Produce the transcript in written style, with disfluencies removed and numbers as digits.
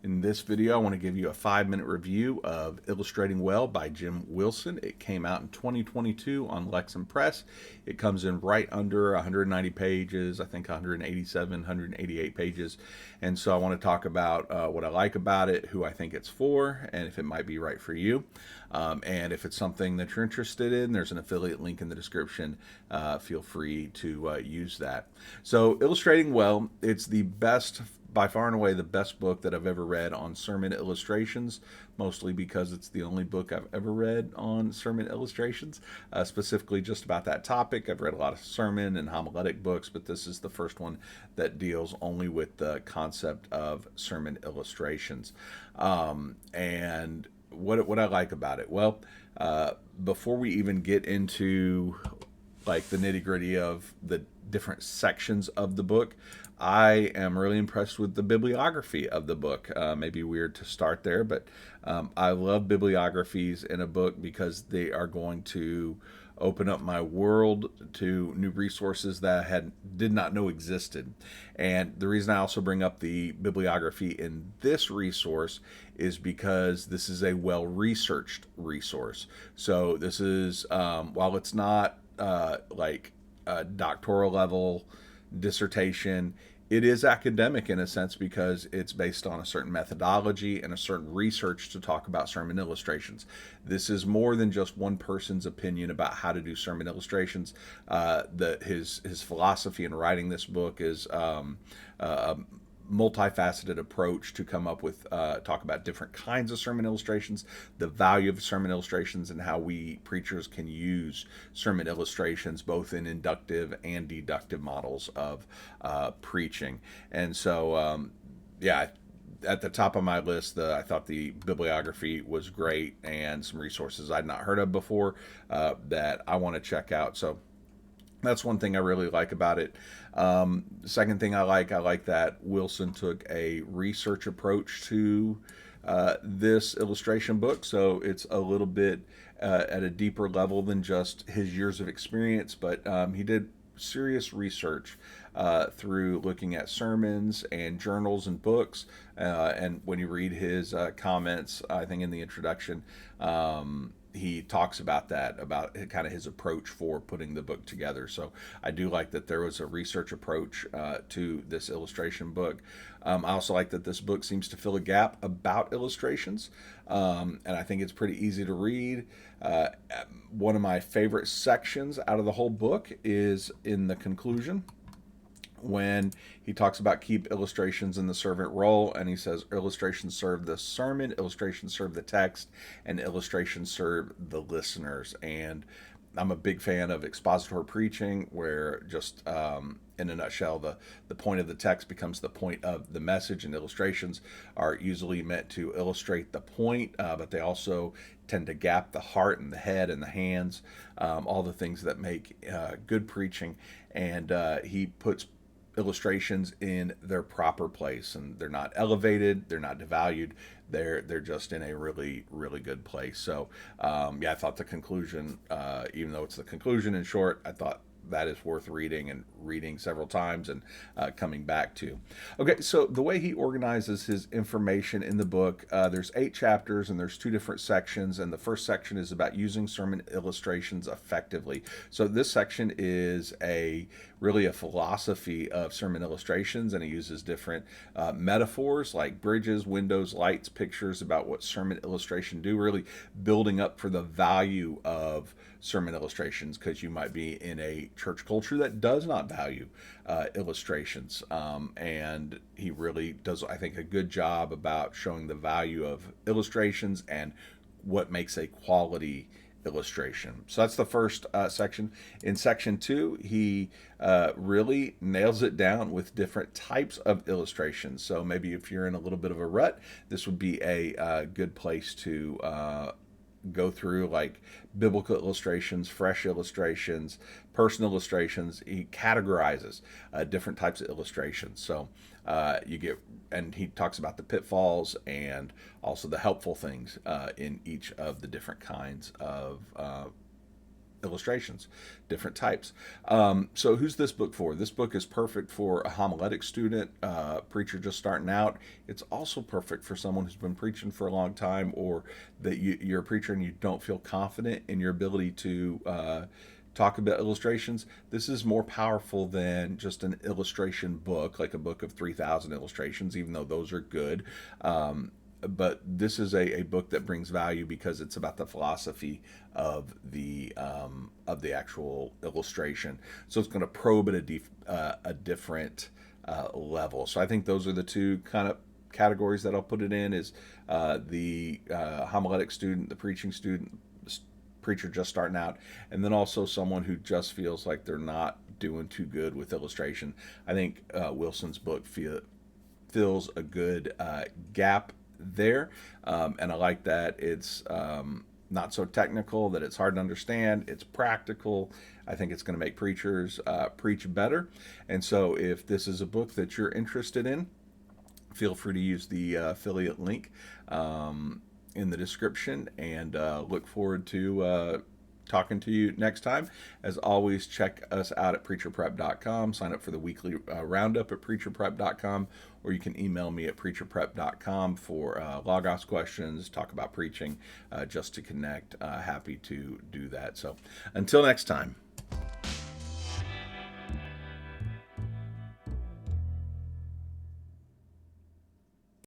In this video, I want to give you a 5-minute review of Illustrating Well by Jim Wilson. It came out in 2022 on Lexham Press. It comes in right under 190 pages, I think 187, 188 pages. And so I want to talk about what I like about it, who I think it's for, and if it might be right for you. And if it's something that you're interested in, there's an affiliate link in the description. Feel free to use that. So, Illustrating Well, it's the best, by far and away, the best book that I've ever read on sermon illustrations, mostly because it's the only book I've ever read on sermon illustrations, specifically just about that topic. I've read a lot of sermon and homiletic books, but this is the first one that deals only with the concept of sermon illustrations. And what I like about it, well, before we even get into like the nitty gritty of the different sections of the book, I am really impressed with the bibliography of the book. Maybe weird to start there, but I love bibliographies in a book because they are going to open up my world to new resources that I did not know existed. And the reason I also bring up the bibliography in this resource is because this is a well-researched resource. So this is, while it's not like a doctoral level dissertation, it is academic in a sense because it's based on a certain methodology and a certain research to talk about sermon illustrations. This is more than just one person's opinion about how to do sermon illustrations. His philosophy in writing this book is a multifaceted approach to come up with talk about different kinds of sermon illustrations, the value of sermon illustrations, and how we preachers can use sermon illustrations both in inductive and deductive models of preaching. And so yeah, at the top of my list, I thought the bibliography was great and some resources I'd not heard of before that I want to check out. So that's one thing I really like about it. Second thing I like that Wilson took a research approach to this illustration book. So it's a little bit at a deeper level than just his years of experience, but he did serious research through looking at sermons and journals and books. And when you read his comments, I think in the introduction, he talks about that, about kind of his approach for putting the book together. So I do like that there was a research approach to this illustration book. I also like that this book seems to fill a gap about illustrations, and I think it's pretty easy to read. One of my favorite sections out of the whole book is in the conclusion, when he talks about keep illustrations in the servant role, and he says illustrations serve the sermon, illustrations serve the text, and illustrations serve the listeners. And I'm a big fan of expository preaching, where just in a nutshell, the point of the text becomes the point of the message, and illustrations are usually meant to illustrate the point, but they also tend to gap the heart and the head and the hands, all the things that make good preaching. And he puts illustrations in their proper place, and they're not elevated, they're not devalued, they're just in a really good place. So yeah, I thought the conclusion, even though it's the conclusion in short, I thought that is worth reading and reading several times and coming back to. Okay, so the way he organizes his information in the book, there's 8 chapters and there's 2 different sections, and the first section is about using sermon illustrations effectively. So this section is really a philosophy of sermon illustrations, and he uses different metaphors like bridges, windows, lights, pictures about what sermon illustration do, really building up for the value of sermon illustrations, because you might be in a church culture that does not value illustrations. And he really does, I think, a good job about showing the value of illustrations and what makes a quality illustration. So that's the first section. In section 2, he really nails it down with different types of illustrations. So maybe if you're in a little bit of a rut, this would be a good place to go through, like biblical illustrations, fresh illustrations, personal illustrations. He categorizes different types of illustrations. So you get, and he talks about the pitfalls and also the helpful things in each of the different kinds of illustrations, different types. So who's this book for? This book is perfect for a homiletic student, preacher just starting out. It's also perfect for someone who's been preaching for a long time, or that you're a preacher and you don't feel confident in your ability to talk about illustrations. This is more powerful than just an illustration book, like a book of 3,000 illustrations, even though those are good. But this is a book that brings value because it's about the philosophy of the actual illustration. So it's going to probe at a different level. So I think those are the two kind of categories that I'll put it in: is the homiletic student, the preaching student, preacher just starting out, and then also someone who just feels like they're not doing too good with illustration. I think Wilson's book fills a good gap there, and I like that it's not so technical, that it's hard to understand. It's practical. I think it's going to make preachers preach better. And so if this is a book that you're interested in, feel free to use the affiliate link in the description, and look forward to talking to you next time. As always, check us out at preacherprep.com. Sign up for the weekly roundup at preacherprep.com, or you can email me at preacherprep.com for Logos questions, talk about preaching, just to connect. Happy to do that. So until next time.